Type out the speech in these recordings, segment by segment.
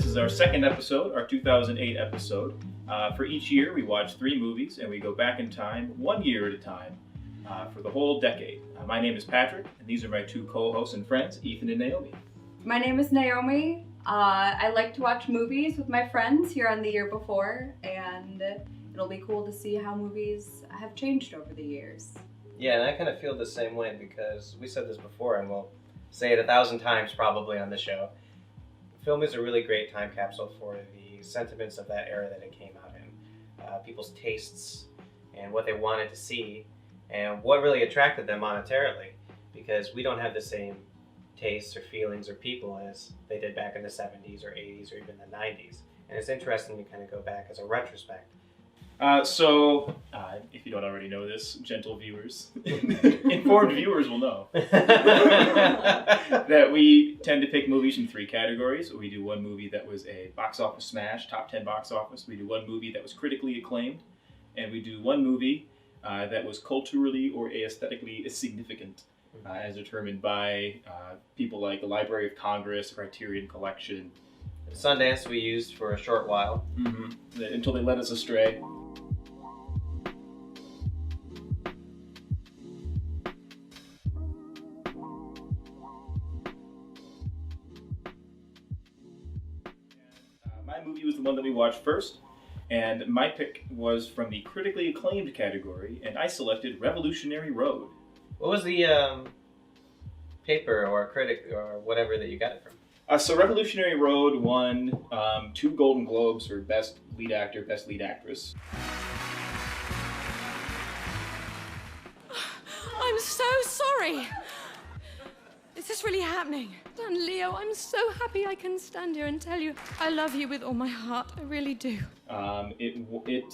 This is our second episode, our 2008 episode. For each year, we watch 3 movies and we go back in time 1 year at a time for the whole decade. My name is Patrick, and these are my 2 co-hosts and friends, Ethan and Naomi. My name is Naomi. I like to watch movies with my friends here on The Year Before, and it'll be cool to see how movies have changed over the years. Yeah, and I kind of feel the same way because we said this before, and we'll say it 1,000 times probably on the show. Film is a really great time capsule for the sentiments of that era that it came out in. People's tastes and what they wanted to see and what really attracted them monetarily, because we don't have the same tastes or feelings or people as they did back in the 70s or 80s or even the 90s. And it's interesting to kind of go back as a retrospect. If you don't already know this, gentle viewers, informed viewers will know that we tend to pick movies in 3 categories. We do one movie that was a box office smash, top 10 box office. We do one movie that was critically acclaimed. And we do one movie that was culturally or aesthetically significant, as determined by people like the Library of Congress, Criterion Collection. Sundance we used for a short while. Until they led us astray. My movie was the one that we watched first, and my pick was from the critically acclaimed category, and I selected Revolutionary Road. What was the paper or critic or whatever that you got it from? So Revolutionary Road won 2 Golden Globes for Best Lead Actor, Best Lead Actress. I'm so sorry. Is this really happening? Dan, Leo, I'm so happy I can stand here and tell you I love you with all my heart. I really do. It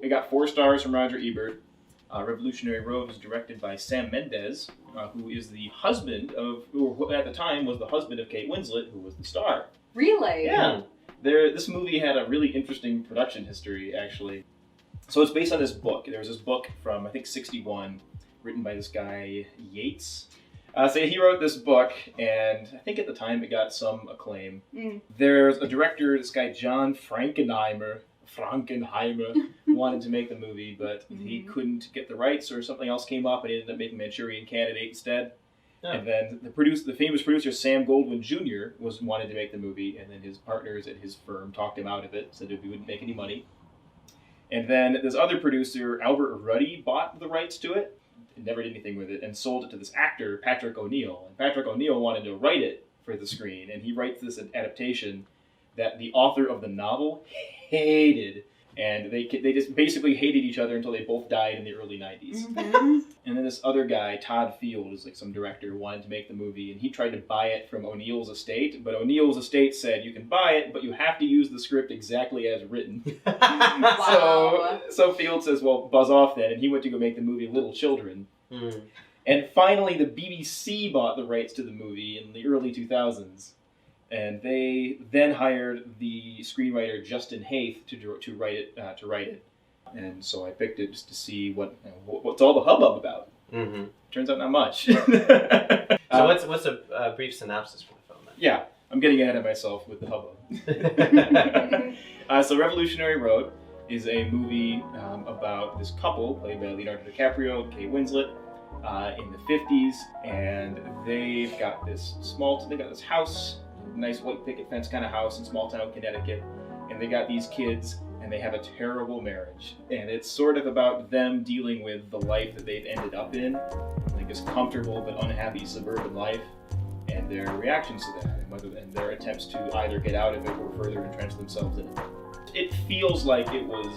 got 4 stars from Roger Ebert. Revolutionary Road was directed by Sam Mendes, who is the husband of, who at the time was the husband of Kate Winslet, who was the star. Really? Yeah. This movie had a really interesting production history, actually. So it's based on this book. There was this book from, I think, 1961, written by this guy, Yates. So he wrote this book, and I think at the time it got some acclaim. There's a director, this guy John Frankenheimer, wanted to make the movie, but he couldn't get the rights, or something else came up, and he ended up making Manchurian Candidate instead. Oh. And then the famous producer Sam Goldwyn Jr. wanted to make the movie, and then his partners at his firm talked him out of it, said he wouldn't make any money. And then this other producer, Albert Ruddy, bought the rights to it, and never did anything with it, and sold it to this actor, Patrick O'Neill. And Patrick O'Neill wanted to write it for the screen, and he writes this adaptation that the author of the novel hated, and they just basically hated each other until they both died in the early 90s. And then this other guy, Todd Field, is like some director, wanted to make the movie, and he tried to buy it from O'Neill's estate, but O'Neill's estate said, you can buy it, but you have to use the script exactly as written. Wow. So Field says, well, buzz off then, and he went to go make the movie Little Children. And finally, the BBC bought the rights to the movie in the early 2000s. And they then hired the screenwriter Justin Haith to write it. And so I picked it just to see what's all the hubbub about. Turns out not much. So what's a brief synopsis for the film then? Yeah, I'm getting ahead of myself with the hubbub. So Revolutionary Road is a movie about this couple played by Leonardo DiCaprio and Kate Winslet in the 50s, and they've got this house. Nice white picket fence kind of house in small town Connecticut, and they got these kids, and they have a terrible marriage, and it's sort of about them dealing with the life that they've ended up in, like this comfortable but unhappy suburban life, and their reactions to that, and their attempts to either get out of it or further entrench themselves in it. It feels like it was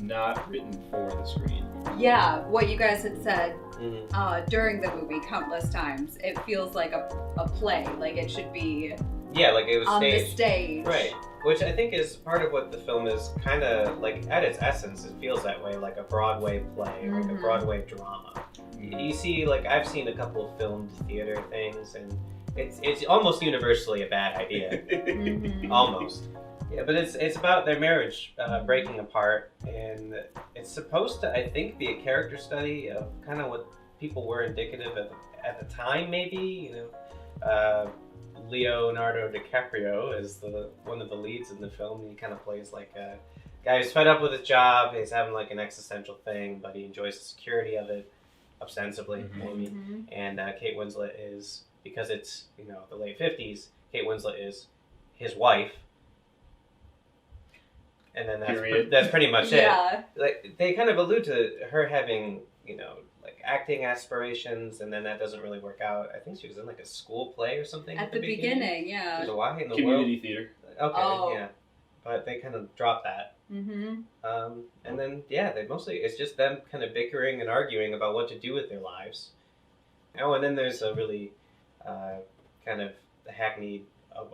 not written for the screen. Yeah, what you guys had said during the movie countless times, it feels like a play, like it should be like it was on staged. the stage. Right, which I think is part of what the film is kind of like. At its essence, it feels that way, like a Broadway play, like a Broadway drama. You see, like I've seen a couple of filmed theater things, and it's almost universally a bad idea. Almost. Yeah, but it's about their marriage breaking apart, and it's supposed to, I think, be a character study of kind of what people were indicative of at the time, maybe, Leonardo DiCaprio is one of the leads in the film. He kind of plays like a guy who's fed up with his job. He's having like an existential thing, but he enjoys the security of it, ostensibly, maybe. And Kate Winslet is, because it's, you know, the late 50s, Kate Winslet is his wife. And then that's pretty much it. Yeah. Like, they kind of allude to her having, you know, like acting aspirations, and then that doesn't really work out. I think she was in like a school play or something At the beginning, yeah. She's why in the Community theater. Okay, yeah. But they kind of drop that. Mm-hmm. And then, yeah, it's just them kind of bickering and arguing about what to do with their lives. Oh, and then there's a really kind of hackneyed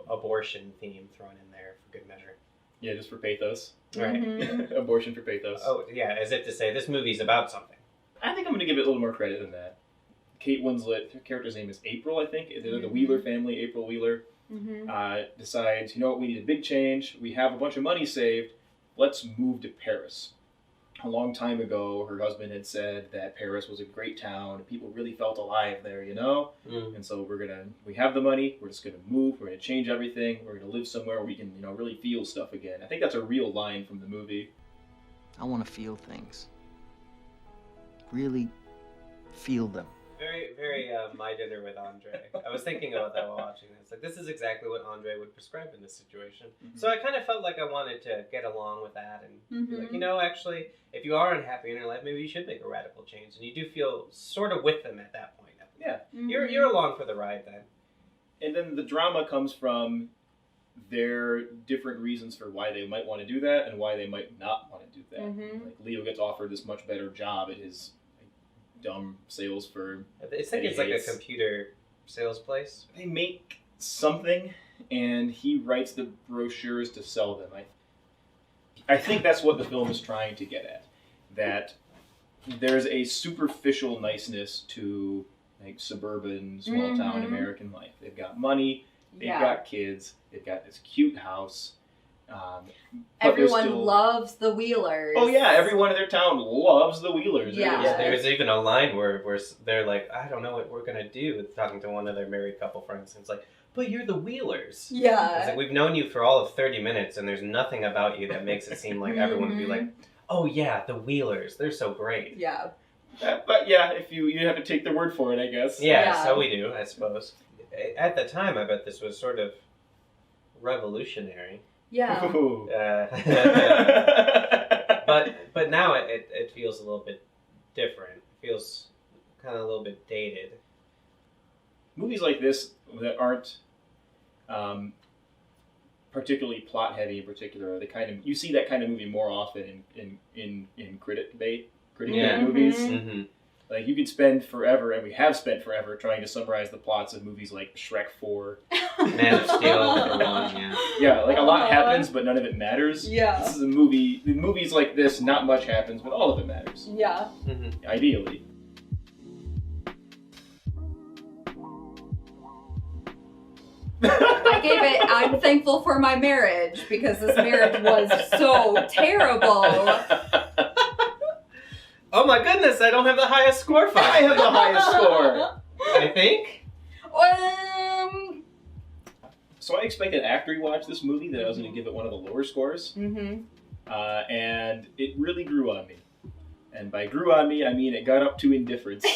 abortion theme thrown in there for good measure. Yeah, just for pathos. Right. Mm-hmm. Abortion for pathos. Oh, yeah, as if to say, this movie's about something. I think I'm going to give it a little more credit than that. Kate Winslet, her character's name is April, I think. They're the Wheeler family, April Wheeler. Decides, you know what, we need a big change. We have a bunch of money saved. Let's move to Paris. A long time ago, her husband had said that Paris was a great town and people really felt alive there, you know? And so we have the money, we're just gonna move, we're gonna change everything, we're gonna live somewhere where we can, you know, really feel stuff again. I think that's a real line from the movie. I want to feel things. Really feel them. Very, very My Dinner with Andre. I was thinking about that while watching this. Like, this is exactly what Andre would prescribe in this situation. So I kind of felt like I wanted to get along with that and be like, you know, actually, if you are unhappy in your life, maybe you should make a radical change. And you do feel sort of with them at that point. Yeah. You're along for the ride then. And then the drama comes from their different reasons for why they might want to do that and why they might not want to do that. Like, Leo gets offered this much better job at his dumb sales firm. I think it's like a computer sales place. They make something, and he writes the brochures to sell them. I think that's what the film is trying to get at. That there's a superficial niceness to like suburban, small town American life. They've got money, they've got kids, they've got this cute house. Everyone loves the Wheelers. Oh yeah, everyone in their town loves the Wheelers. Yeah. There's even a line where they're like, I don't know what we're gonna do. Talking to one of their married couple friends, and it's like, but you're the Wheelers. Yeah. It's like, we've known you for all of 30 minutes, and there's nothing about you that makes it seem like everyone would be like, oh yeah, the Wheelers, they're so great. Yeah. But yeah, if you have to take their word for it, I guess. Yeah, so we do, I suppose. At the time, I bet this was sort of revolutionary. Yeah. But now it feels a little bit different. It feels kind of a little bit dated. Movies like this that aren't particularly plot heavy in particular, you see that kind of movie more often in critic bait movies. Like, you could spend forever, and we have spent forever, trying to summarize the plots of movies like Shrek 4. Man of Steel, for one, yeah. Yeah, like, a lot happens, but none of it matters. Yeah. This is a movie, in movies like this, not much happens, but all of it matters. Yeah. Ideally. I gave it, I'm thankful for my marriage, because this marriage was so terrible. Oh my goodness, I don't have the highest score for it. I have the highest score. I think. So I expected after we watched this movie that I was going to give it one of the lower scores. And it really grew on me. And by grew on me, I mean it got up to indifference. So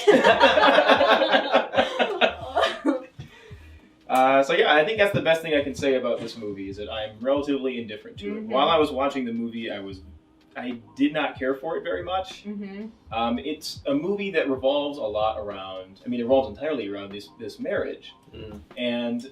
yeah, I think that's the best thing I can say about this movie, is that I'm relatively indifferent to it. While I was watching the movie, I did not care for it very much. It's a movie that revolves a lot around, it revolves entirely around this marriage. And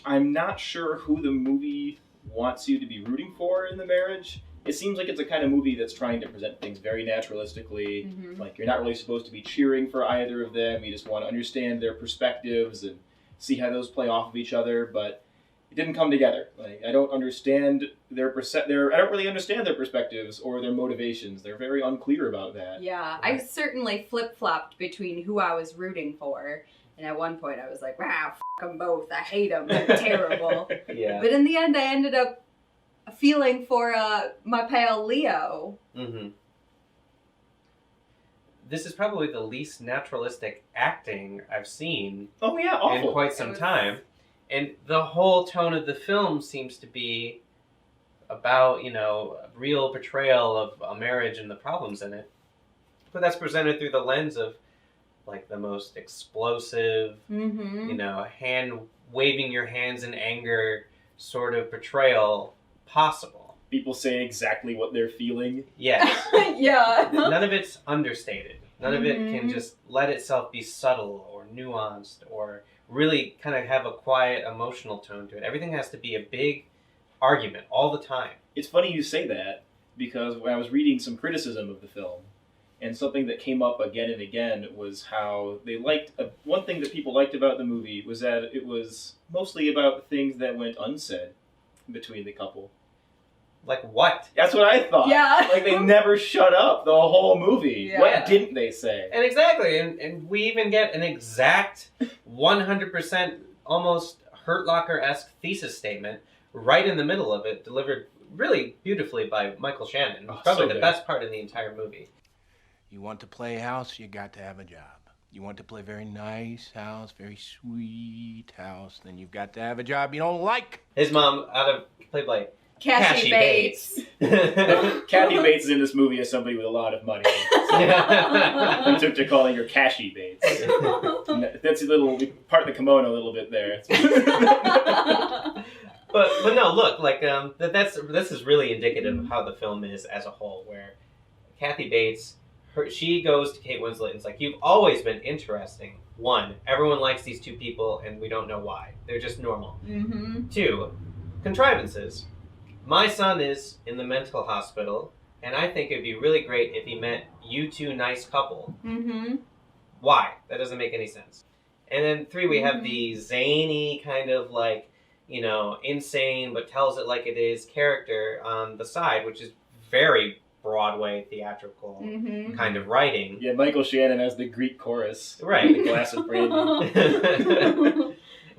I'm not sure who the movie wants you to be rooting for in the marriage. It seems like it's a kind of movie that's trying to present things very naturalistically. Like, you're not really supposed to be cheering for either of them. You just want to understand their perspectives and see how those play off of each other, but it didn't come together. Like, I don't understand I don't really understand their perspectives or their motivations. They're very unclear about that. Yeah, I certainly flip-flopped between who I was rooting for, and at one point I was like, wow, f*** them both, I hate them, they're terrible. Yeah. But in the end I ended up feeling for my pal Leo. This is probably the least naturalistic acting I've seen Oh yeah, awful. in quite some time. And the whole tone of the film seems to be about, a real portrayal of a marriage and the problems in it. But that's presented through the lens of, like, the most explosive, waving your hands in anger sort of portrayal possible. People say exactly what they're feeling. Yes. Yeah. None of it's understated. None of it can just let itself be subtle or nuanced or really kind of have a quiet emotional tone to it. Everything has to be a big argument all the time. It's funny you say that, because when I was reading some criticism of the film, and something that came up again and again was how they liked... one thing that people liked about the movie was that it was mostly about things that went unsaid between the couple. Like what? That's what I thought. Yeah. Like, they never shut up the whole movie. Yeah. What didn't they say? And exactly, and we even get an exact 100% almost Hurt Locker-esque thesis statement right in the middle of it, delivered really beautifully by Michael Shannon. Oh, Probably so the good. best part in the entire movie. You want to play house, you got to have a job. You want to play very nice house, very sweet house, then you've got to have a job you don't like. His mom, played by Cassie Bates. Kathy Bates is in this movie as somebody with a lot of money. I took to calling her Cashy Bates. That's a little... we part the kimono a little bit there. But no, look, like this is really indicative of how the film is as a whole. Where Kathy Bates, she goes to Kate Winslet and it's like, you've always been interesting. One, everyone likes these two people and we don't know why. They're just normal. Two, contrivances. My son is in the mental hospital, and I think it'd be really great if he met you two nice couple. Why? That doesn't make any sense. And then three, we have the zany kind of like, insane but tells it like it is character on the side, which is very Broadway theatrical kind of writing. Yeah, Michael Shannon has the Greek chorus. Right. The glass of brandy.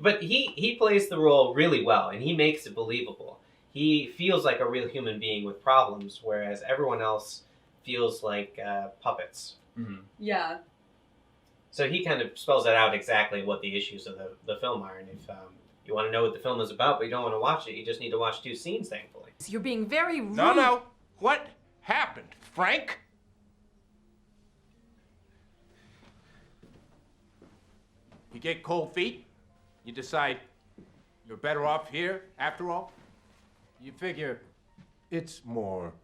But he plays the role really well, and he makes it believable. He feels like a real human being with problems, whereas everyone else feels like puppets. Yeah. So he kind of spells it out exactly what the issues of the film are, and if you want to know what the film is about but you don't want to watch it, you just need to watch two scenes, thankfully. You're being very rude. No. What happened, Frank? You get cold feet? You decide you're better off here, after all? You figure it's more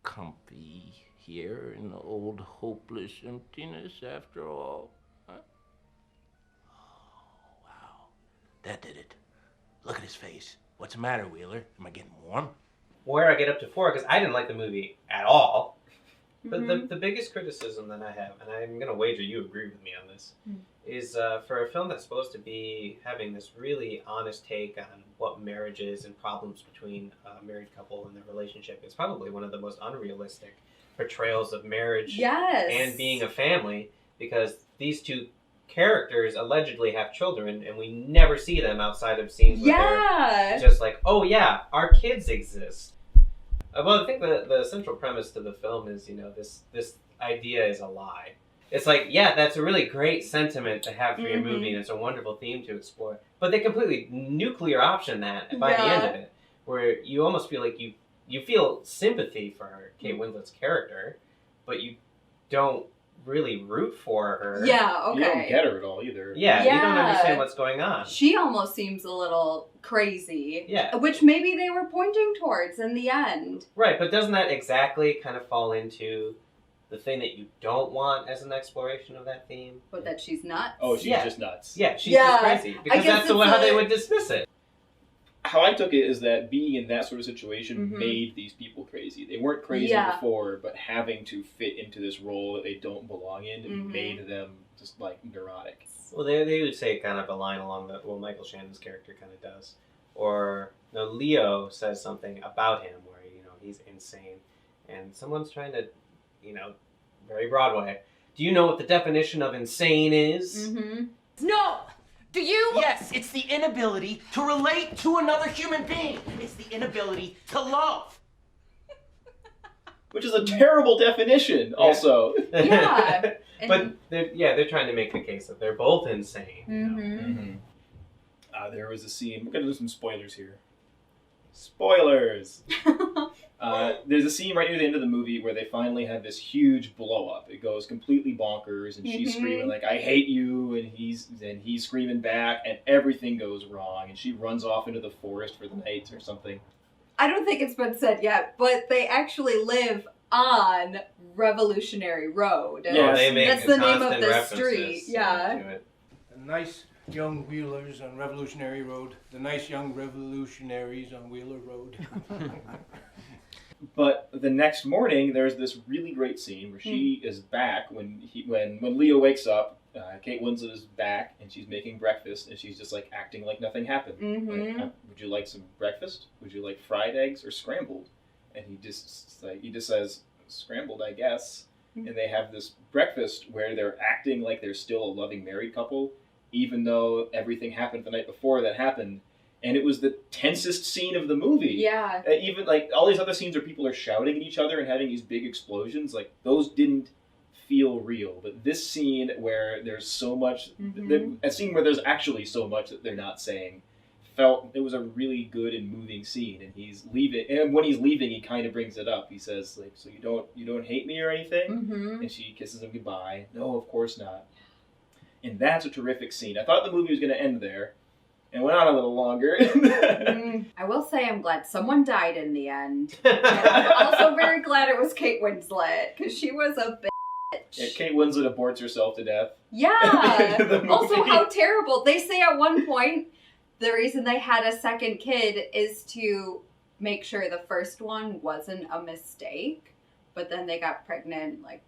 comfy here in the old hopeless emptiness, after all? Huh? Oh, wow. That did it. Look at his face. What's the matter, Wheeler? Am I getting warm? Where I get up to 4, because I didn't like the movie at all. But the biggest criticism that I have, and I'm going to wager you agree with me on this, is for a film that's supposed to be having this really honest take on what marriage is and problems between a married couple and their relationship, it's probably one of the most unrealistic portrayals of marriage and being a family, because these two characters allegedly have children and we never see them outside of scenes where they're just like, oh yeah, our kids exist. Well, I think the central premise to the film is, this idea is a lie. It's like, yeah, that's a really great sentiment to have for your movie, and it's a wonderful theme to explore. But they completely nuclear option that by the end of it, where you almost feel like you feel sympathy for Kate Winslet's character, but you don't really root for her. Yeah, okay. You don't get her at all either. Yeah, you don't understand what's going on. She almost seems a little crazy. Yeah. Which maybe they were pointing towards in the end. Right, but doesn't that exactly kind of fall into the thing that you don't want as an exploration of that theme? But that she's nuts. Oh, she's just nuts. Yeah, she's just crazy. Because that's how they would dismiss it. How I took it is that being in that sort of situation made these people crazy. They weren't crazy before, but having to fit into this role that they don't belong in made them just, like, neurotic. Well, they would say kind of a line along what Michael Shannon's character kind of does. Or, Leo says something about him where, he's insane. And someone's trying to, very Broadway. Do you know what the definition of insane is? No! Do you? Yes, it's the inability to relate to another human being. It's the inability to love. Which is a terrible definition, also. Yeah. But they're trying to make the case that they're both insane. There was a scene. We're gonna do some spoilers here. Spoilers. There's a scene right near the end of the movie where they finally have this huge blow up. It goes completely bonkers, and she's screaming like, "I hate you," and he's screaming back, and everything goes wrong, and she runs off into the forest for the night or something. I don't think it's been said yet, but they actually live on Revolutionary Road. Yeah, they make that's the name of constant the references street. Yeah. to it. The nice young Wheelers on Revolutionary Road. The nice young revolutionaries on Wheeler Road. But the next morning, there's this really great scene where she is back when Leo wakes up. Kate Winslet is back, and she's making breakfast, and she's just like acting like nothing happened. Like, would you like some breakfast? Would you like fried eggs or scrambled? And he just says scrambled, I guess. And they have this breakfast where they're acting like they're still a loving married couple, even though everything happened the night before that happened. And it was the tensest scene of the movie. Yeah. Even like all these other scenes where people are shouting at each other and having these big explosions, like those didn't feel real. But this scene where there's so much, a scene where there's actually so much that they're not saying, it was a really good and moving scene. And he's leaving, and when he's leaving, he kind of brings it up. He says like, "So you don't hate me or anything?" And she kisses him goodbye. "No, of course not." And that's a terrific scene. I thought the movie was going to end there. And went on a little longer. I will say I'm glad someone died in the end. And I'm also very glad it was Kate Winslet, because she was a bitch. Yeah, Kate Winslet aborts herself to death. Yeah. Also, how terrible. They say at one point, the reason they had a second kid is to make sure the first one wasn't a mistake. But then they got pregnant, like,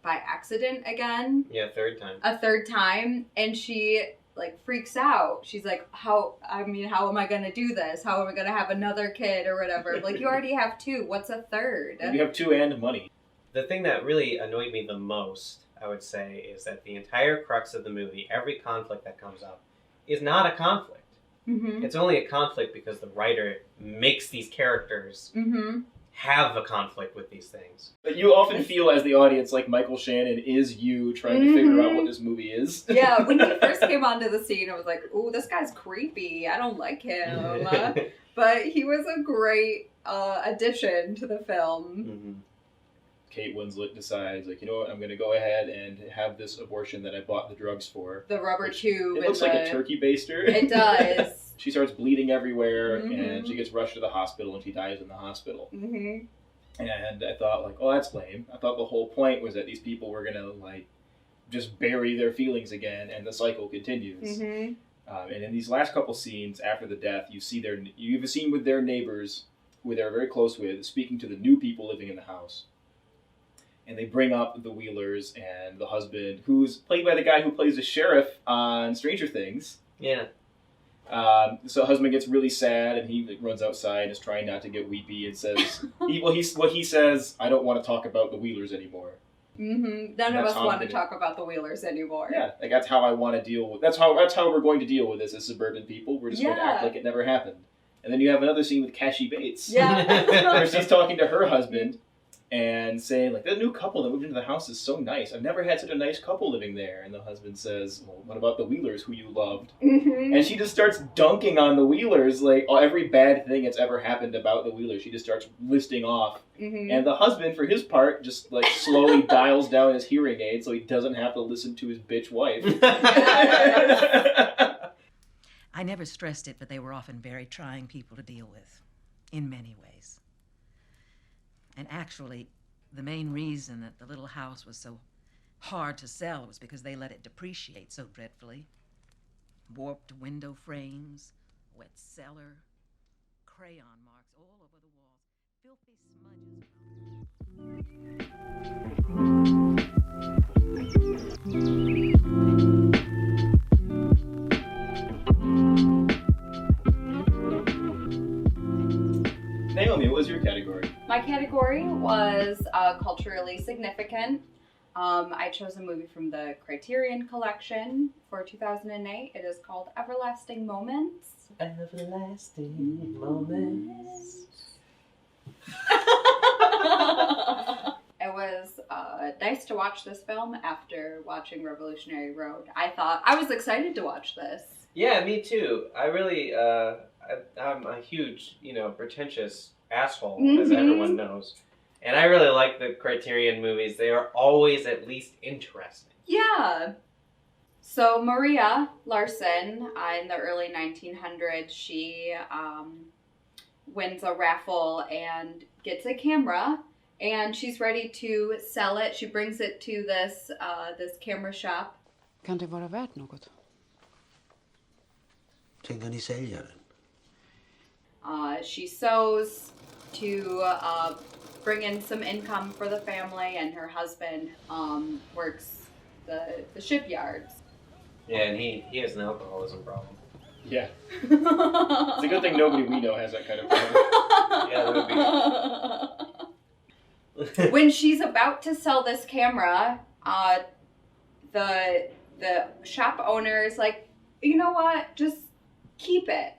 by accident again. Yeah, A third time. And she... like freaks out. She's like, how am I gonna do this? How am I gonna have another kid or whatever? Like, you already have two. What's a third? You have two and money. The thing that really annoyed me the most, I would say, is that the entire crux of the movie, every conflict that comes up, is not a conflict. It's only a conflict because the writer makes these characters have a conflict with these things. But you often feel as the audience like Michael Shannon is you trying to figure out what this movie is. Yeah, when he first came onto the scene, I was like, ooh, this guy's creepy. I don't like him. But he was a great addition to the film. Kate Winslet decides, like, you know what, I'm going to go ahead and have this abortion that I bought the drugs for. The rubber tube. It looks like a turkey baster. It does. She starts bleeding everywhere, and she gets rushed to the hospital, and she dies in the hospital. And I thought, like, oh, that's lame. I thought the whole point was that these people were going to, like, just bury their feelings again, and the cycle continues. And in these last couple scenes after the death, you have a scene with their neighbors, who they're very close with, speaking to the new people living in the house. And they bring up the Wheelers and the husband, who's played by the guy who plays the sheriff on Stranger Things. Yeah. So husband gets really sad, and he runs outside and is trying not to get weepy, and says, he says, "I don't want to talk about the Wheelers anymore." None of us want to talk about the Wheelers anymore. Yeah, like that's how I want to deal with. That's how we're going to deal with this as suburban people. We're just going to act like it never happened. And then you have another scene with Cashy Bates. Yeah. Where she's talking to her husband and saying, like, the new couple that moved into the house is so nice. I've never had such a nice couple living there. And the husband says, well, what about the Wheelers who you loved? And she just starts dunking on the Wheelers, like, every bad thing that's ever happened about the Wheelers. She just starts listing off. And the husband, for his part, just, like, slowly dials down his hearing aid so he doesn't have to listen to his bitch wife. I never stressed it, but they were often very trying people to deal with, in many ways. And actually, the main reason that the little house was so hard to sell was because they let it depreciate so dreadfully. Warped window frames, wet cellar, crayon marks all over the walls, filthy smudges. Naomi, what was your category? My category was culturally significant. I chose a movie from the Criterion Collection for 2008. It is called Everlasting Moments. Everlasting Moments. It was nice to watch this film after watching Revolutionary Road. I was excited to watch this. Yeah, me too. I really, I'm a huge, pretentious asshole, as everyone knows. And I really like the Criterion movies. They are always at least interesting. Yeah. So Maria Larson, in the early 1900s, she wins a raffle and gets a camera, and she's ready to sell it. She brings it to this camera shop. Kan det vara värt något? Tänker ni sälja den? She sews to bring in some income for the family, and her husband works the shipyards. Yeah, and he has an alcoholism problem. Yeah. It's a good thing nobody we know has that kind of problem. Yeah, that would be. When she's about to sell this camera, the shop owner is like, you know what? Just keep it.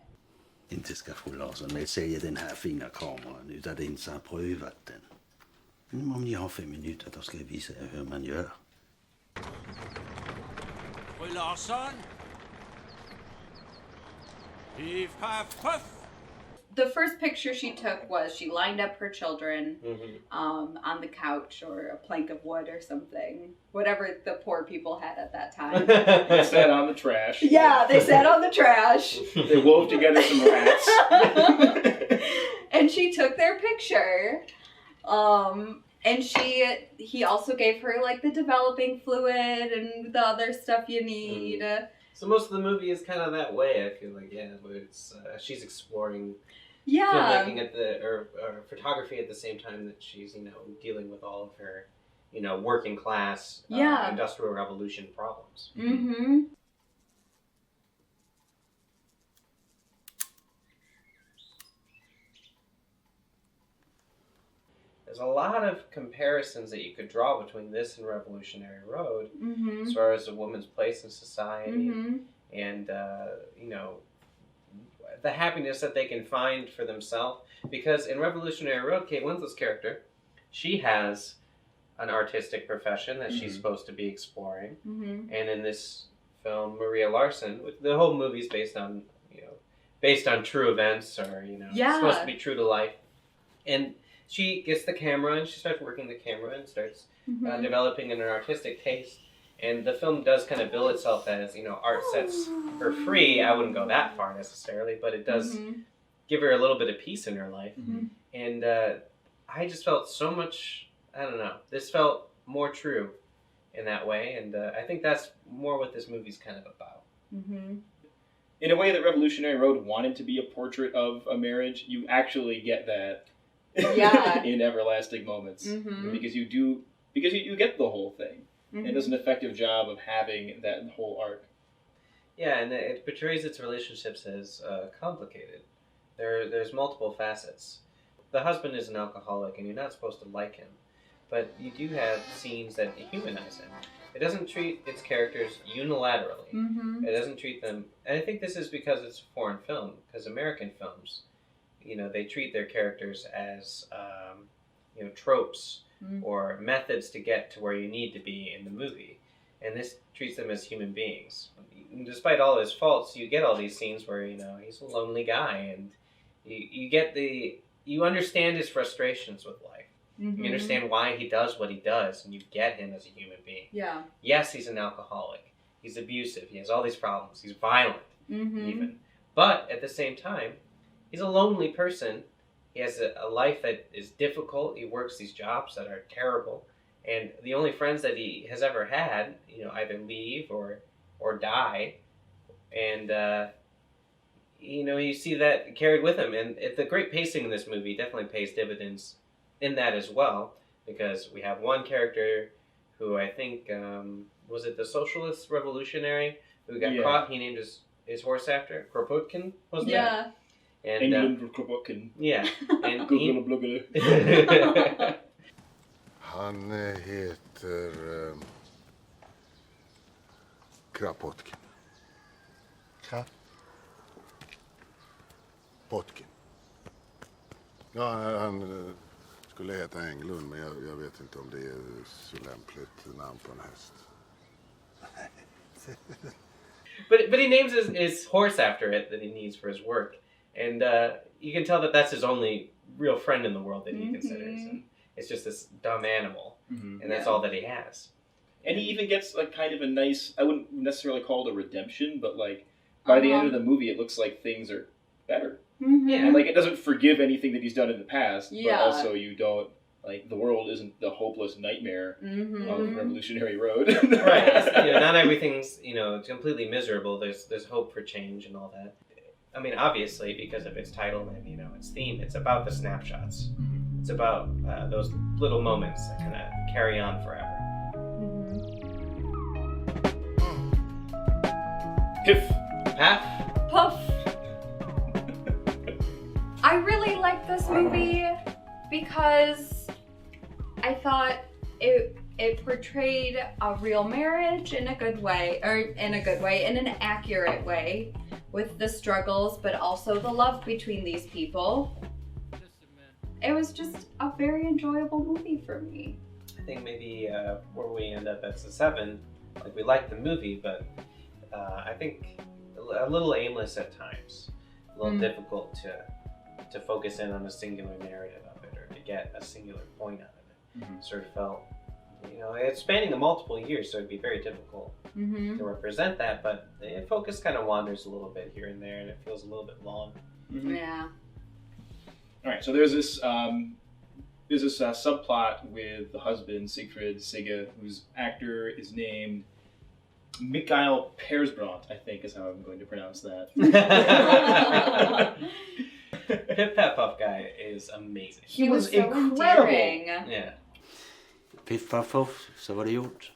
Inte ska fru Larsson sälja den här fina kameran utan det inte har prövat den. Men om ni har 5 minuter då ska jag visa er hur man gör. Fru Larsson? Hiff, haff, puff! The first picture she took was she lined up her children on the couch or a plank of wood or something. Whatever the poor people had at that time. They sat on the trash. Yeah, they sat on the trash. They wove together some rats. And she took their picture. And he also gave her like the developing fluid and the other stuff you need. So most of the movie is kind of that way, I feel like, where it's, she's exploring Yeah. filmmaking or photography at the same time that she's, dealing with all of her, working class, industrial revolution problems. Mm-hmm. There's a lot of comparisons that you could draw between this and Revolutionary Road, Mm-hmm. as far as a woman's place in society, Mm-hmm. and the happiness that they can find for themselves. Because in Revolutionary Road, Kate Winslet's character, she has an artistic profession that she's supposed to be exploring, Mm-hmm. and in this film, Maria Larson, the whole movie's based on true events, or supposed to be true to life, and she gets the camera and she starts working the camera and starts developing an artistic taste. And the film does kind of bill itself as, art sets her free. I wouldn't go that far necessarily, but it does give her a little bit of peace in her life. Mm-hmm. And I just felt so much, I don't know, this felt more true in that way. And I think that's more what this movie's kind of about. Mm-hmm. In a way that Revolutionary Road wanted to be a portrait of a marriage, you actually get that in Everlasting Moments. Mm-hmm. Because you get the whole thing. Mm-hmm. It does an effective job of having that whole arc. Yeah, and it portrays its relationships as complicated. There's multiple facets. The husband is an alcoholic, and you're not supposed to like him. But you do have scenes that humanize him. It doesn't treat its characters unilaterally. Mm-hmm. It doesn't treat them... And I think this is because it's a foreign film. Because American films, they treat their characters as, tropes or methods to get to where you need to be in the movie. And this treats them as human beings. And despite all his faults, you get all these scenes where, he's a lonely guy, and you understand his frustrations with life. Mm-hmm. You understand why he does what he does, and you get him as a human being. Yeah. Yes, he's an alcoholic. He's abusive. He has all these problems. He's violent, even. But at the same time, he's a lonely person. He has a life that is difficult. He works these jobs that are terrible. And the only friends that he has ever had, either leave or die. And, you see that carried with him. And the great pacing in this movie definitely pays dividends in that as well. Because we have one character who I think, was it the socialist revolutionary who got caught? He named his horse after Kropotkin, wasn't it? Yeah. And England Kropotkin. Yeah. And Han heter Kropotkin. Potkin. Ja, han skulle heta Englund, men jag vet inte om det är så lämpligt namn på en häst. But he names his horse after it that he needs for his work. And you can tell that that's his only real friend in the world that he considers. And it's just this dumb animal. And that's all that he has. And he even gets like kind of a nice, I wouldn't necessarily call it a redemption, but like by the end of the movie, it looks like things are better. Yeah. And like it doesn't forgive anything that he's done in the past, Yeah. but also you don't, like the world isn't the hopeless nightmare of Revolutionary Road. Right. Not everything's, completely miserable. There's hope for change and all that. I mean, obviously, because of its title and, its theme, it's about the snapshots. It's about those little moments that kind of carry on forever. Piff. Paff. Puff. I really like this movie because I thought it portrayed a real marriage in a good way, in an accurate way, with the struggles, but also the love between these people. It was just a very enjoyable movie for me. I think maybe where we end up as a 7, like we like the movie, but I think a little aimless at times, a little difficult to focus in on a singular narrative of it or to get a singular point out of it. Sort of felt, it's spanning multiple years, so it'd be very difficult to represent that, but the focus kind of wanders a little bit here and there, and it feels a little bit long. Yeah. All right, so there's this subplot with the husband Siegfried Sigge, whose actor is named Mikael Persbrandt, I think is how I'm going to pronounce that. Pip Pap Puff guy is amazing. He was so incredible. endearing. Yeah. Piff puff puff, så var det gjort.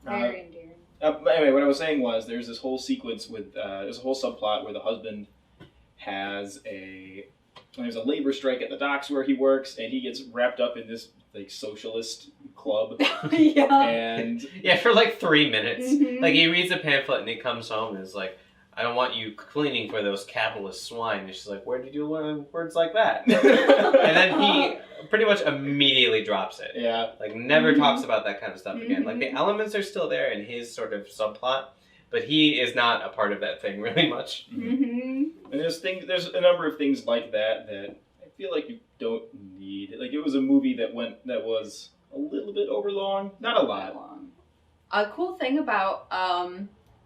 Very endearing. Anyway, what I was saying was there's this whole sequence with there's a whole subplot where the husband has there's a labor strike at the docks where he works, and he gets wrapped up in this like socialist club. Yeah. And for like 3 minutes. Like he reads a pamphlet and he comes home and is like, I don't want you cleaning for those capitalist swine. And she's like, where did you learn words like that? And then he pretty much immediately drops it. Yeah. Like never talks about that kind of stuff again. Like the elements are still there in his sort of subplot, but he is not a part of that thing really much. And there's a number of things like that I feel like you don't need. Like it was a movie that was a little bit overlong, not a lot. A cool thing about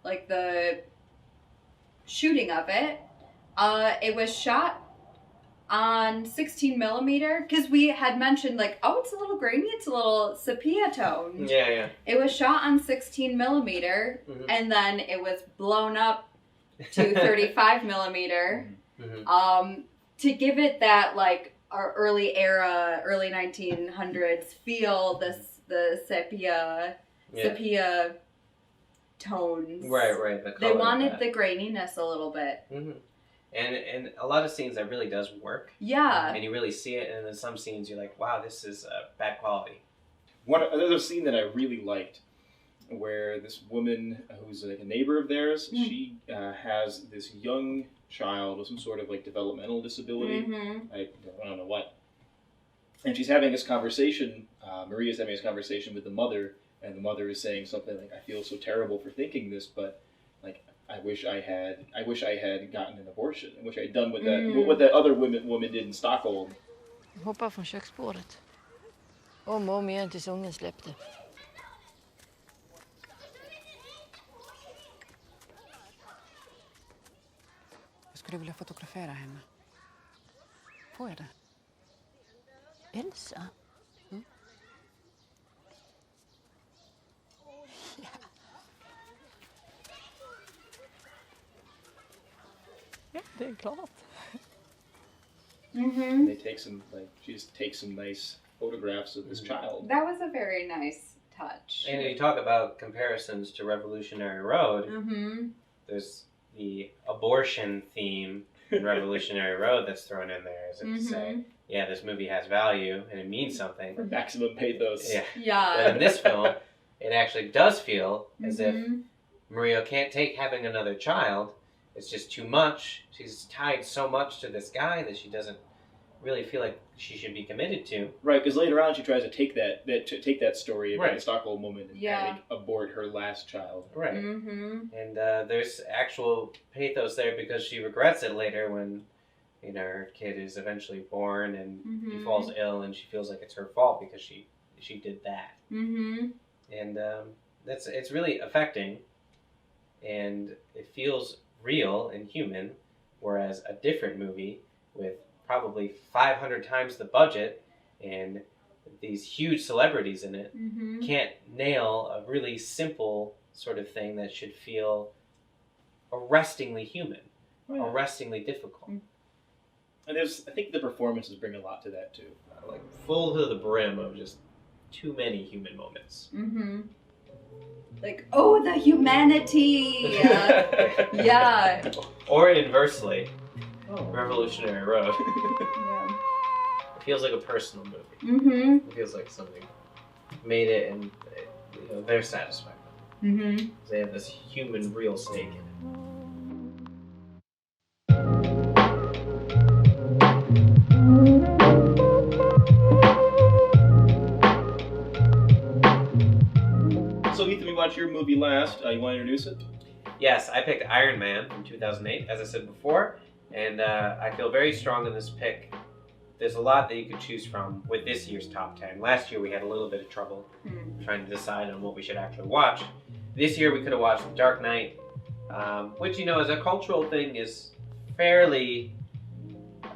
like the shooting of it, it was shot on 16 millimeter because we had mentioned like, oh, it's a little grainy, it's a little sepia tone. Yeah. It was shot on 16 millimeter and then it was blown up to 35 millimeter to give it that like our early 1900s feel, the sepia tones. Right. The color They wanted the graininess a little bit. And a lot of scenes that really does work. Yeah. And you really see it, and then some scenes you're like, wow, this is bad quality. There's a scene that I really liked where this woman who's like a neighbor of theirs, she has this young child with some sort of like developmental disability. I don't know what. And she's having this conversation, Maria's having this conversation with the mother, and the mother is saying something like, I feel so terrible for thinking this, but like I wish I had gotten an abortion. I wish I had done what that other woman did in Stockholm. Hoppade från köksbordet. Om och om igen tills ungen släppte. Jag skulle vilja fotografera henne. Får jag det? Elsa? Mm? Ja. Ja, det är klart. They she just takes some nice photographs of this child. That was a very nice touch. And you talk about comparisons to Revolutionary Road. There's the abortion theme in Revolutionary Road that's thrown in there, as if to say, yeah, this movie has value and it means something. For maximum pathos. Yeah. But in this film, it actually does feel as if Maria can't take having another child. It's just too much. She's tied so much to this guy that she doesn't really feel like she should be committed to. Right, because later on she tries to take that story about Right. the Stockholm woman and Yeah. abort her last child. Right. Mm-hmm. And there's actual pathos there because she regrets it later when, you know, her kid is eventually born and he Mhm. falls ill and she feels like it's her fault because she did that. Mm-hmm. And it's really affecting, and it feels real and human, whereas a different movie with probably 500 times the budget and these huge celebrities in it Mhm. can't nail a really simple sort of thing that should feel arrestingly human, arrestingly difficult. And I think the performances bring a lot to that too. Like full to the brim of just too many human moments. Mm-hmm. Like, oh, the humanity. Yeah. Or inversely, Revolutionary Road. Yeah. It feels like a personal movie. Mm-hmm. It feels like somebody made it and they're satisfied. Mm-hmm. They have this human, real stake in it. So Ethan, we watched your movie last. You want to introduce it? Yes, I picked Iron Man from 2008, as I said before, and I feel very strong in this pick. There's a lot that you could choose from with this year's top 10. Last year we had a little bit of trouble trying to decide on what we should actually watch. This year we could have watched The Dark Knight, which, you know, as a cultural thing is fairly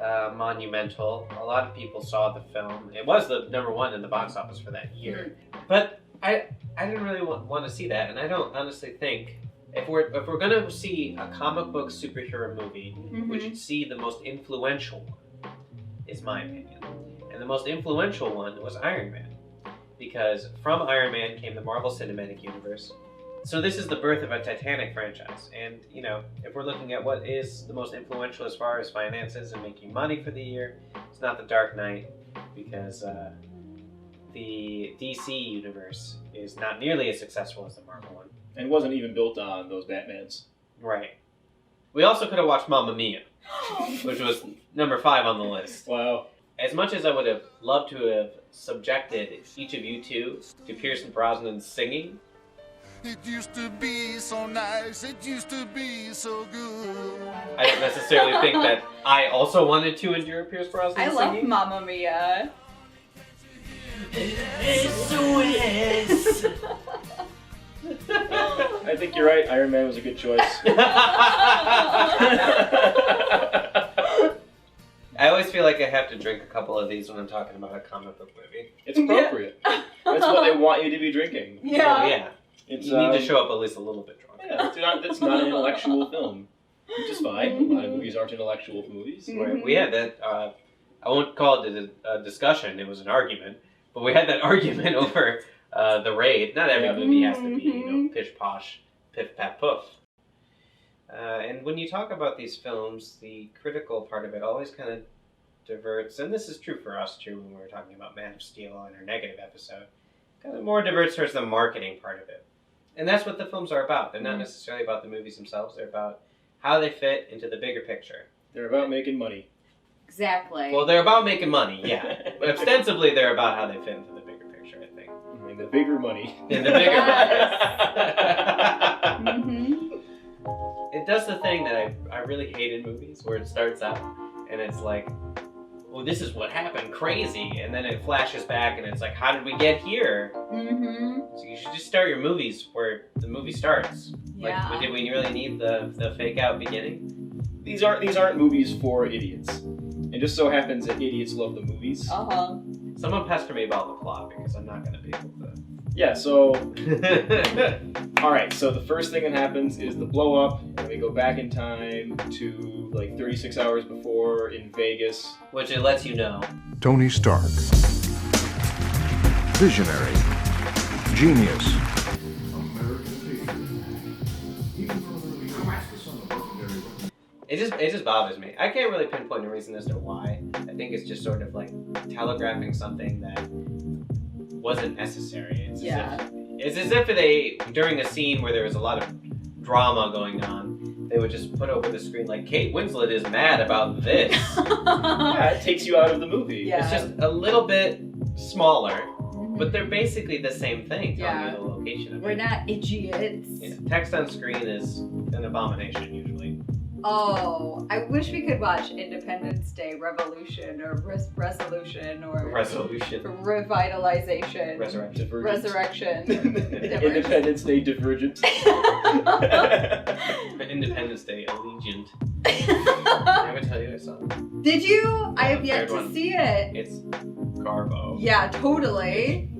monumental. A lot of people saw the film. It was the #1 in the box office for that year. But I didn't really want to see that, and I don't honestly think if we're gonna see a comic book superhero movie, we should see the most influential one, is my opinion. And the most influential one was Iron Man, because from Iron Man came the Marvel Cinematic Universe. So this is the birth of a Titanic franchise, and you know, if we're looking at what is the most influential as far as finances and making money for the year, it's not The Dark Knight, because the DC universe is not nearly as successful as the Marvel one. And wasn't even built on those Batmans. Right. We also could have watched Mamma Mia, which was #5 on the list. Wow. As much as I would have loved to have subjected each of you two to Pierce Brosnan's singing, It used to be so nice, it used to be so good. I don't necessarily think that I also wanted to endure Pierce Brosnan I singing. love Mamma Mia. SOS. I think you're right. Iron Man was a good choice. I always feel like I have to drink a couple of these when I'm talking about a comic book movie. It's appropriate. That's what they want you to be drinking. Yeah. Oh, yeah. It's, you need to show up at least a little bit drunk. Yeah, it's not an intellectual film, which is fine. A lot of movies aren't intellectual movies. Right. We had that, I won't call it a discussion, it was an argument, but we had that argument over The Raid. Not every movie has to be, you know, pish posh, piff pat poof. And when you talk about these films, the critical part of it always kind of diverts, and this is true for us too when we were talking about Man of Steel in our negative episode, kind of more diverts towards the marketing part of it. And that's what the films are about. They're not necessarily about the movies themselves, they're about how they fit into the bigger picture. They're about making money. Exactly. Well, they're about making money, yeah. But ostensibly, they're about how they fit into the bigger picture, I think. In the bigger money. In the bigger Mm-hmm. It does the thing that I really hate in movies, where it starts out and it's like, well, this is what happened, crazy, and then it flashes back and it's like, how did we get here? Mm-hmm. So you should just start your movies where the movie starts. Yeah. Like, did we really need the fake out beginning? These aren't movies for idiots. It just so happens that idiots love the movies. Uh-huh. Someone pester me about the plot because I'm not going to be able to. Yeah, so... Alright, so the first thing that happens is the blow up, and we go back in time to like 36 hours before in Vegas. Which it lets you know. Tony Stark. Visionary. Genius. It just bothers me. I can't really pinpoint a reason as to why. I think it's just sort of like telegraphing something that wasn't necessary. It's as if they, during a scene where there was a lot of drama going on, they would just put over the screen like, Kate Winslet is mad about this. Yeah, it takes you out of the movie. Yeah. It's just a little bit smaller, but they're basically the same thing, telling you the location of We're it. not idiots. Yeah. Text on screen is an abomination usually. Oh, I wish we could watch Independence Day Revolution or Resolution or Resolution. Revitalization. Resurrection. Independence Day Divergent. Independence Day Allegiant. I would tell you I saw it. Did you? I have The yet third to one. see it. It's Garbo. Yeah, totally.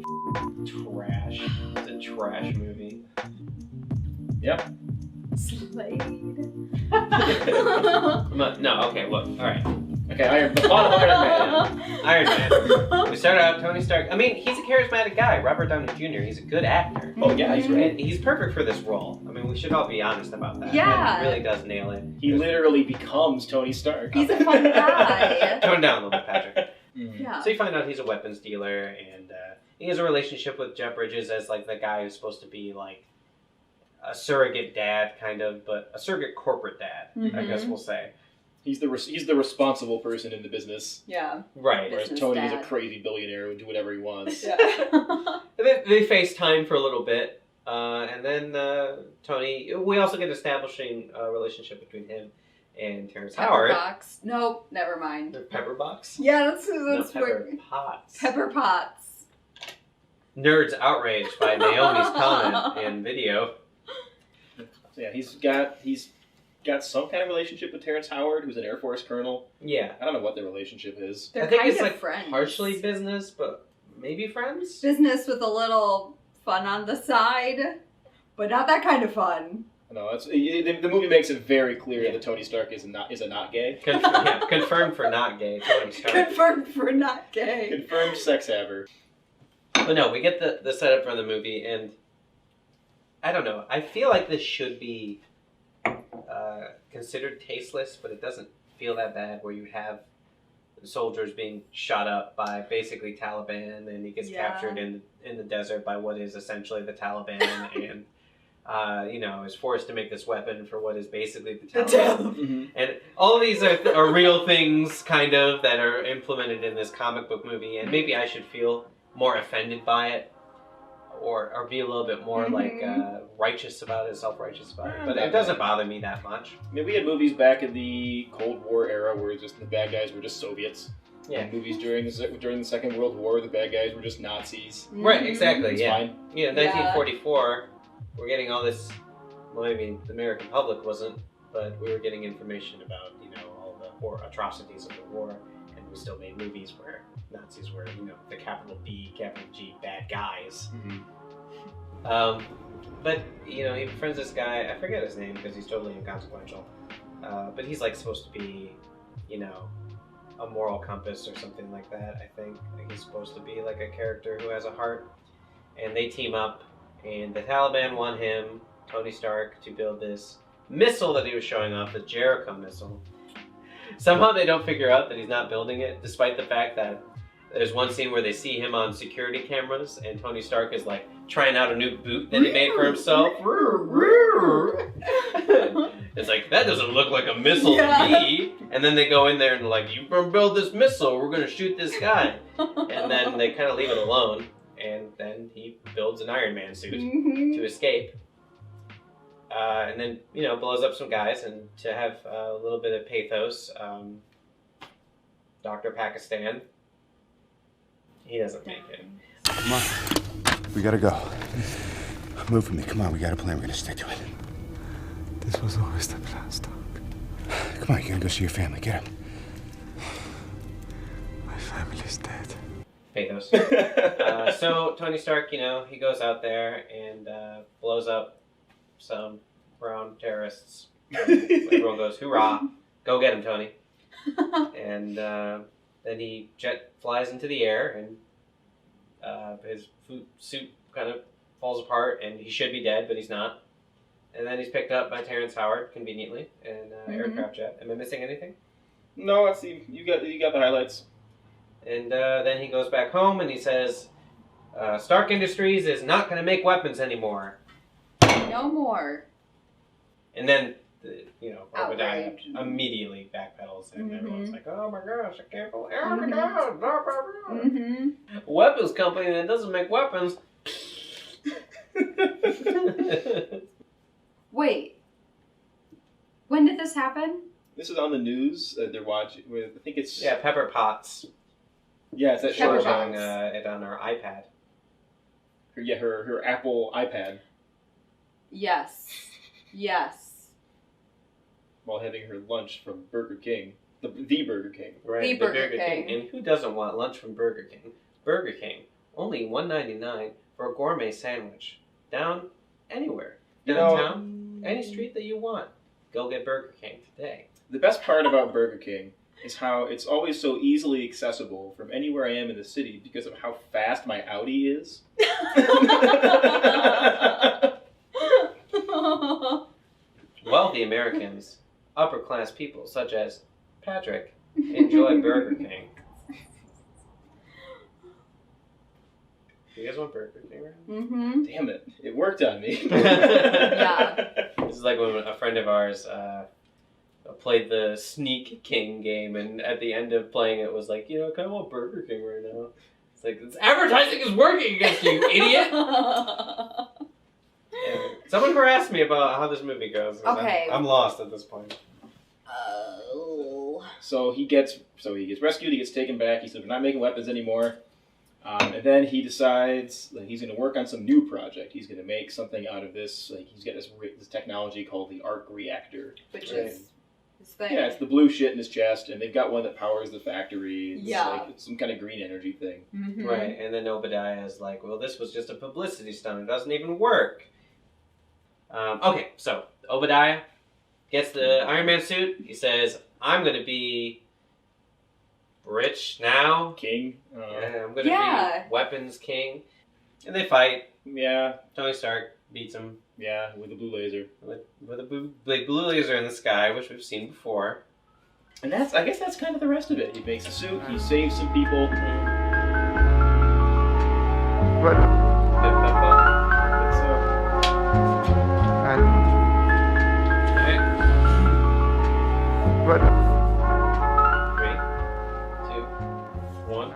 Trash. It's a trash movie. Yep. Slade. No, okay, look. Alright. Okay, the plot of Iron Man. Iron Man. We start out Tony Stark. I mean, he's a charismatic guy. Robert Downey Jr. He's a good actor. Oh yeah, he's great. And he's perfect for this role. I mean, we should all be honest about that. Yeah. He really does nail it. He literally becomes Tony Stark. He's a fun guy. Tone down a little bit, Patrick. Yeah. So you find out he's a weapons dealer, and he has a relationship with Jeff Bridges as like the guy who's supposed to be like a surrogate dad, kind of, but a surrogate corporate dad, I guess we'll say. He's the responsible person in the business. Yeah. Right. Whereas Business Tony dad. is a crazy billionaire who would do whatever he wants. Yeah. They FaceTime for a little bit, and then Tony. We also get establishing a relationship between him and Terrence Howard. Pepperbox. Nope, never mind. Pepperbox. Yeah, that's No, where Pepper Potts. Pepper Potts. Nerds outraged by Naomi's comment and video. So yeah, he's got some kind of relationship with Terrence Howard, who's an Air Force colonel. Yeah. I don't know what their relationship is. They're I think kind it's of like friends. partially business, but maybe friends. Business with a little fun on the side, but not that kind of fun. No, the movie makes it very clear that Tony Stark is not gay. Confirmed for not gay. Tony Stark. Confirmed for not gay. Confirmed sex haver. But no, we get the setup for the movie, and I don't know. I feel like this should be considered tasteless, but it doesn't feel that bad. Where you have soldiers being shot up by basically Taliban, and he gets captured in the desert by what is essentially the Taliban, and is forced to make this weapon for what is basically the Taliban. And all of these are real things, kind of, that are implemented in this comic book movie, and maybe I should feel more offended by it, or be a little bit more righteous about it, self-righteous about it. But it doesn't bother me that much. I mean, we had movies back in the Cold War era where just the bad guys were just Soviets. Yeah. And movies during the Second World War, the bad guys were just Nazis. Right, exactly. It's yeah. fine. Yeah, 1944. We're getting all this. Well, I mean, the American public wasn't, but we were getting information about all the war atrocities of the war, and we still made movies where Nazis were the capital B, capital G bad guys. But he befriends this guy. I forget his name because he's totally inconsequential. But he's like supposed to be, a moral compass or something like that. I think he's supposed to be like a character who has a heart. And they team up, and the Taliban want him, Tony Stark, to build this missile that he was showing off, the Jericho missile. Somehow they don't figure out that he's not building it, despite the fact that there's one scene where they see him on security cameras, and Tony Stark is like trying out a new boot that he made for himself. It's like, that doesn't look like a missile to me. And then they go in there and like, you build this missile, we're gonna shoot this guy. And then they kind of leave it alone, and then he builds an Iron Man suit to escape. And then, blows up some guys, and to have a little bit of pathos, Dr. Pakistan, he doesn't make it. Come on. We gotta go. Move with me. Come on, we got a plan. We're gonna stick to it. This was always the plan, Stark. Come on, you gotta go see your family. Get up. My family's dead. Pathos. So Tony Stark, he goes out there and blows up some brown terrorists. Everyone goes, hoorah, go get him, Tony. And then he flies into the air, and his suit kind of falls apart, and he should be dead, but he's not. And then he's picked up by Terrence Howard, conveniently, in an aircraft jet. Am I missing anything? No, let's see. You got the highlights. And then he goes back home, and he says, Stark Industries is not going to make weapons anymore. No more. And then Obadiah Outrage. immediately backpedals, and Mhm. everyone's like, "Oh my gosh, I can't believe! Oh my gosh, blah, blah, blah." Mm-hmm. Weapons company that doesn't make weapons. Wait. When did this happen? This is on the news. They're watching. I think it's Pepper Potts. Yeah, it's that Pepper show. Potts. Showing it on our iPad. Her Apple iPad Yes. Yes. while having her lunch from Burger King, the Burger King. Right, The Burger King. And who doesn't want lunch from Burger King? Burger King, only $1.99 for a gourmet sandwich. Down anywhere. Downtown, any street that you want. Go get Burger King today. The best part about Burger King is how it's always so easily accessible from anywhere I am in the city because of how fast my Audi is. Wealthy Americans, upper class people such as Patrick, enjoy Burger King. You guys want Burger King right now? Mm-hmm. Damn it. It worked on me. Yeah. This is like when a friend of ours played the Sneak King game, and at the end of playing it was like, I kind of want Burger King right now. It's like, this advertising is working against you, idiot! Someone harassed me about how this movie goes. Okay. I'm lost at this point. Oh. So he gets rescued. He gets taken back. He said, "We're not making weapons anymore." And then he decides that he's going to work on some new project. He's going to make something out of this. Like he's got this technology called the arc reactor, Which is his thing. Yeah, it's the blue shit in his chest, and they've got one that powers the factory. It's Yeah. like it's some kind of green energy thing. Mm-hmm. Right, and then Obadiah is like, well, this was just a publicity stunt. It doesn't even work. Okay, so Obadiah gets the Iron Man suit. He says, I'm going to be rich now. King. Yeah, I'm going to be weapons king. And they fight. Yeah. Tony Stark beats him. Yeah, with a blue laser. With a big blue laser in the sky, which we've seen before. And I guess that's kind of the rest of it. He makes a suit. He saves some people. What? What? 3, 2, 1.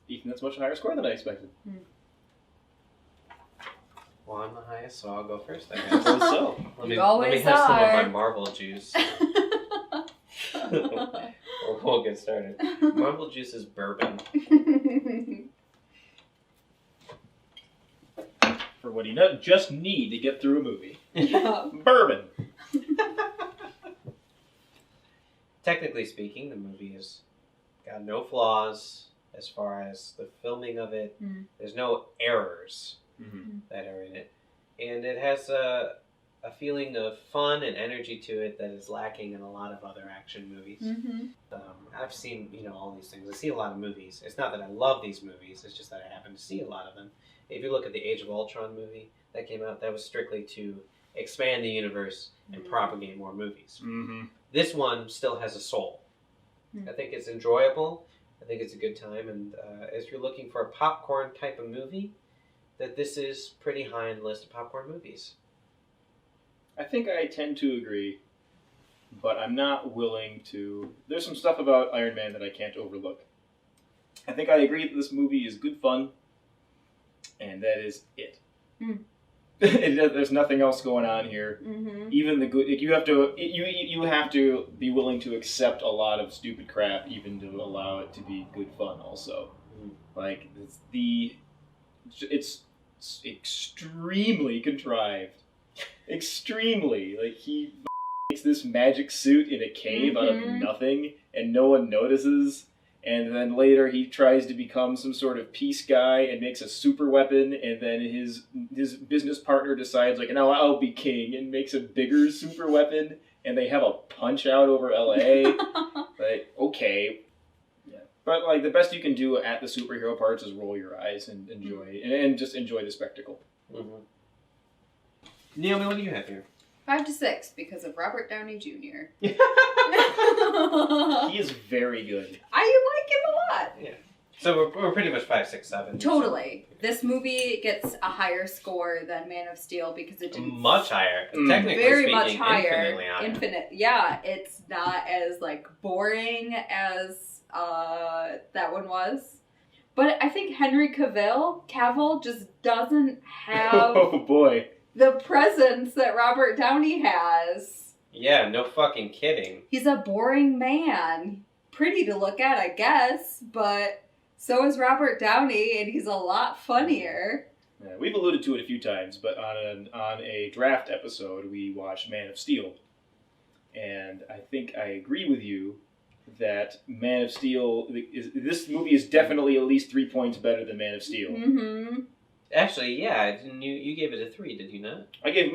Ethan, that's a much higher score than I expected. Well, I'm the highest, so I'll go first, I guess. So. Let me always have some of are. my Marvel juice. We'll get started. Marvel juice is bourbon. For what he just need to get through a movie. Yeah. Bourbon. Technically speaking, the movie has got no flaws as far as the filming of it. There's no errors that are in it. And it has a feeling of fun and energy to it that is lacking in a lot of other action movies. I've seen, all these things. I see a lot of movies. It's not that I love these movies, it's just that I happen to see a lot of them. If you look at the Age of Ultron movie that came out, that was strictly to expand the universe and propagate more movies. This one still has a soul. I think it's enjoyable. I think it's a good time. And if you're looking for a popcorn type of movie, that this is pretty high on the list of popcorn movies. I think I tend to agree, but I'm not willing to. There's some stuff about Iron Man that I can't overlook. I think I agree that this movie is good fun, and that is it. There's nothing else going on here. Even the good, you have to be willing to accept a lot of stupid crap, even to allow it to be good fun. Also, like it's extremely contrived. Extremely. Like, he makes this magic suit in a cave out of nothing, and no one notices. And then later he tries to become some sort of peace guy and makes a super weapon, and then his business partner decides, like, no, I'll be king, and makes a bigger super weapon, and they have a punch out over LA. Like, okay. Yeah. But, like, the best you can do at the superhero parts is roll your eyes and enjoy, and just enjoy the spectacle. Naomi, what do you have here? 5 to 6 because of Robert Downey Jr. He is very good. I like him a lot. Yeah. So we're pretty much 5, 6, 7. Totally. This movie gets a higher score than Man of Steel because it didn't... Much higher. Technically Very speaking, much higher. infinitely higher. Infinite. Yeah, it's not as, like, boring as that one was. But I think Henry Cavill just doesn't have Oh boy. the presence that Robert Downey has. Yeah, no fucking kidding. He's a boring man. Pretty to look at, I guess, but so is Robert Downey, and he's a lot funnier. Yeah, we've alluded to it a few times, but on a draft episode, we watched Man of Steel. And I think I agree with you that Man of Steel, this movie is definitely at least 3 points better than Man of Steel. Mm-hmm. Actually, yeah, you gave it a 3, did you not? I gave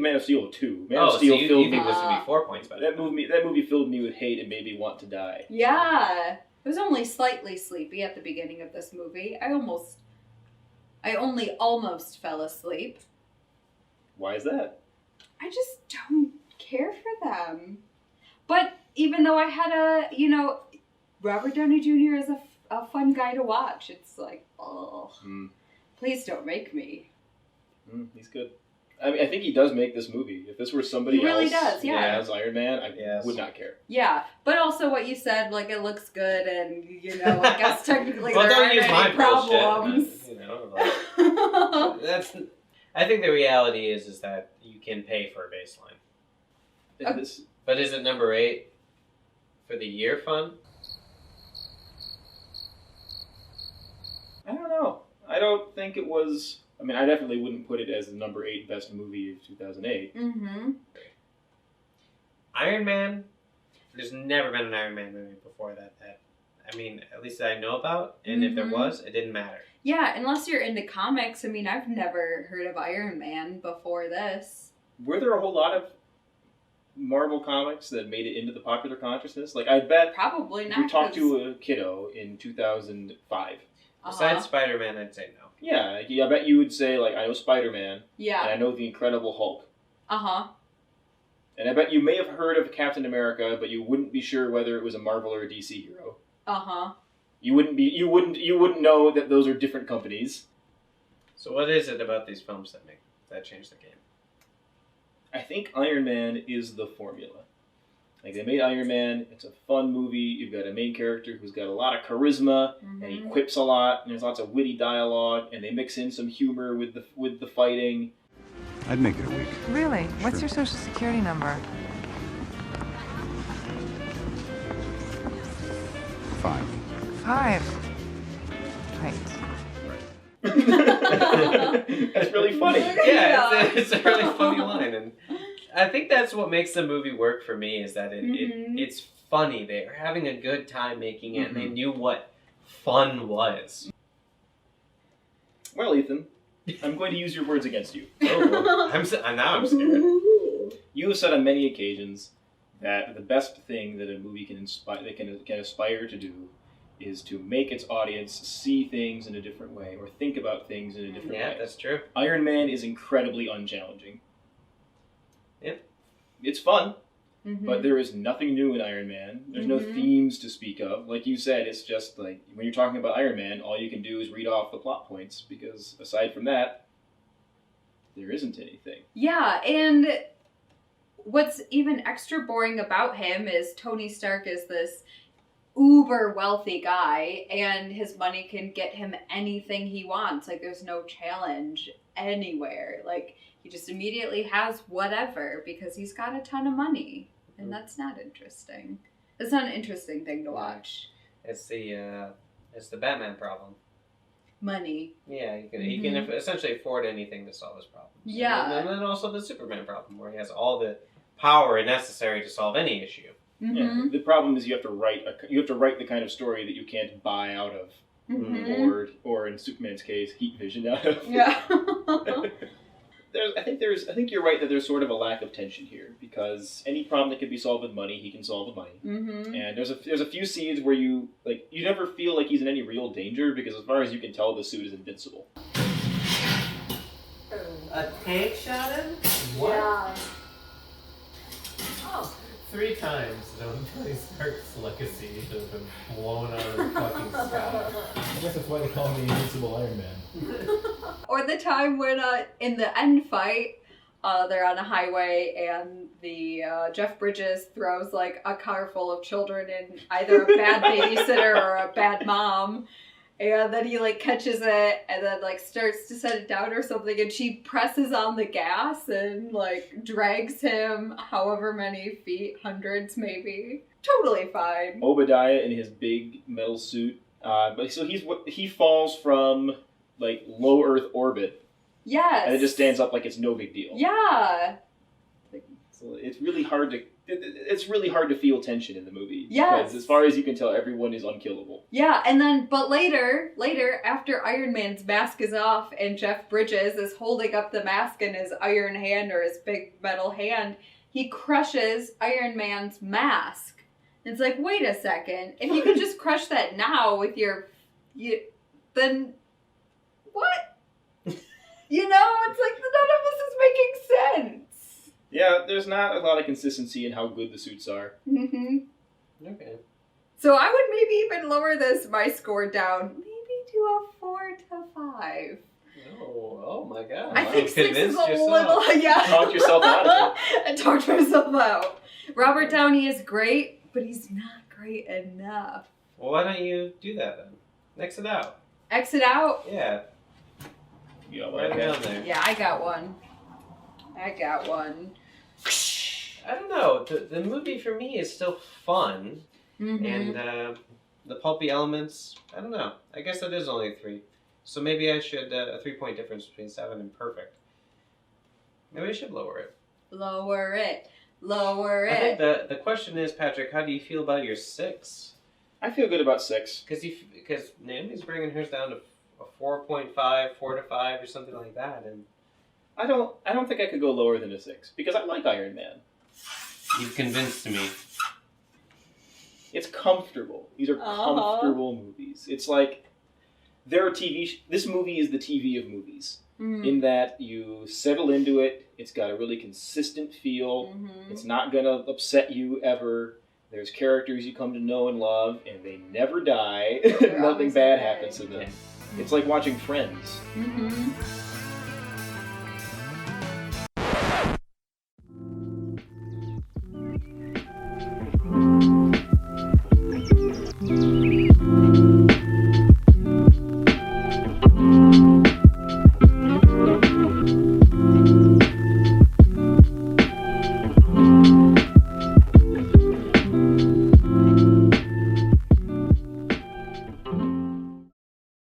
Man of Steel a 2. Man of so Steel you filled think me. this would be 4 points better? That movie filled me with hate and made me want to die. Yeah. I was only slightly sleepy at the beginning of this movie. I only almost fell asleep. Why is that? I just don't care for them. But even though I had Robert Downey Jr. is a fun guy to watch. It's like, oh, please don't make me. He's good. I mean, I think he does make this movie. If this were somebody He really else does, yeah. as Iron Man, I would not care. Yeah, but also what you said, like, it looks good, and, I guess technically Well, there don't aren't use my any problems. Bullshit, that's. I think the reality is that you can pay for a baseline. But is it number 8 for the year fun? I don't know. I don't think it was... I mean, I definitely wouldn't put it as the number 8 best movie of 2008. Mm-hmm. Iron Man? There's never been an Iron Man movie before that I mean, at least that I know about. And if there was, it didn't matter. Yeah, unless you're into comics. I mean, I've never heard of Iron Man before this. Were there a whole lot of Marvel comics that made it into the popular consciousness? Like, I bet... Probably if not. you talk to a kiddo in 2005... Besides Spider-Man, I'd say no. Yeah, I bet you would say, like, I know Spider-Man. Yeah. And I know the Incredible Hulk. Uh-huh. And I bet you may have heard of Captain America, but you wouldn't be sure whether it was a Marvel or a DC hero. Uh-huh. You wouldn't know that those are different companies. So what is it about these films that change the game? I think Iron Man is the formula. Like, they made Iron Man, it's a fun movie, you've got a main character who's got a lot of charisma, and he quips a lot, and there's lots of witty dialogue, and they mix in some humor with the fighting. I'd make it a week. Really? What's your social security number? 5. 5. Right. That's really funny. Yeah, it's a really funny line, and I think that's what makes the movie work for me, is that it's funny. They are having a good time making it, and they knew what fun was. Well, Ethan, I'm going to use your words against you. Oh, now I'm scared. You have said on many occasions that the best thing that a movie can aspire to do is to make its audience see things in a different way or think about things in a different way. Yeah, that's true. Iron Man is incredibly unchallenging. Yep. It's fun, but there is nothing new in Iron Man. There's no themes to speak of. Like you said, it's just like, when you're talking about Iron Man, all you can do is read off the plot points, because aside from that, there isn't anything. Yeah, and what's even extra boring about him is Tony Stark is this uber wealthy guy, and his money can get him anything he wants. Like, there's no challenge anywhere. Like, he just immediately has whatever because he's got a ton of money, and that's not interesting. It's not an interesting thing to watch. It's the Batman problem. Money. Yeah, he can essentially afford anything to solve his problems. Yeah. And then also the Superman problem, where he has all the power necessary to solve any issue. Yeah, the problem is you have to write the kind of story that you can't buy out of, or in Superman's case, heat vision out of. Yeah. I think you're right that there's sort of a lack of tension here, because any problem that can be solved with money, he can solve with money. And there's a few scenes where you never feel like he's in any real danger, because as far as you can tell, the suit is invincible. A tank shot him? Yeah. Oh, 3 times Tony Stark's legacy has been blown out of the fucking sky. I guess that's why they call me Invincible Iron Man. Or the time when in the end fight, they're on a highway and the Jeff Bridges throws like a car full of children in either a bad babysitter or a bad mom. And then he like catches it and then like starts to set it down or something, and she presses on the gas and like drags him however many feet, hundreds maybe. Totally fine. Obadiah in his big metal suit. But so he falls from like low Earth orbit. Yes. And it just stands up like it's no big deal. Yeah. So it's really hard to feel tension in the movie. Yes. Because as far as you can tell, everyone is unkillable. Yeah, and then, but later, after Iron Man's mask is off and Jeff Bridges is holding up the mask in his iron hand or his big metal hand, he crushes Iron Man's mask. And it's like, wait a second, if you could just crush that now with then what? You know, it's like none of this is making sense. Yeah, there's not a lot of consistency in how good the suits are. Mm-hmm. Okay. So I would maybe even lower my score down, maybe to a 4 to 5. Oh my god. I think 6 is a yourself. little, yeah. Talk yourself out of it. I talked myself out. Robert Downey is great, but he's not great enough. Well, why don't you do that then? Exit out. Exit out? Yeah. You got right down there. Yeah, I got one. I don't know. The movie for me is still fun. Mm-hmm. And the pulpy elements, I don't know. I guess it is only a 3. So maybe I should, a 3-point difference between 7 and perfect. Maybe I should lower it. Lower it. Lower it. I think the question is, Patrick, how do you feel about your 6? I feel good about 6. Because Naomi's bringing hers down to a 4.5, 4 to 5 or something like that. And I don't think I could go lower than a 6 because I like Iron Man. You've convinced me. It's comfortable. These are comfortable movies. It's like this movie is the TV of movies in that you settle into it. It's got a really consistent feel. Mm-hmm. It's not going to upset you ever. There's characters you come to know and love, and they never die. Nothing bad happens to them. It's like watching Friends. Mm-hmm.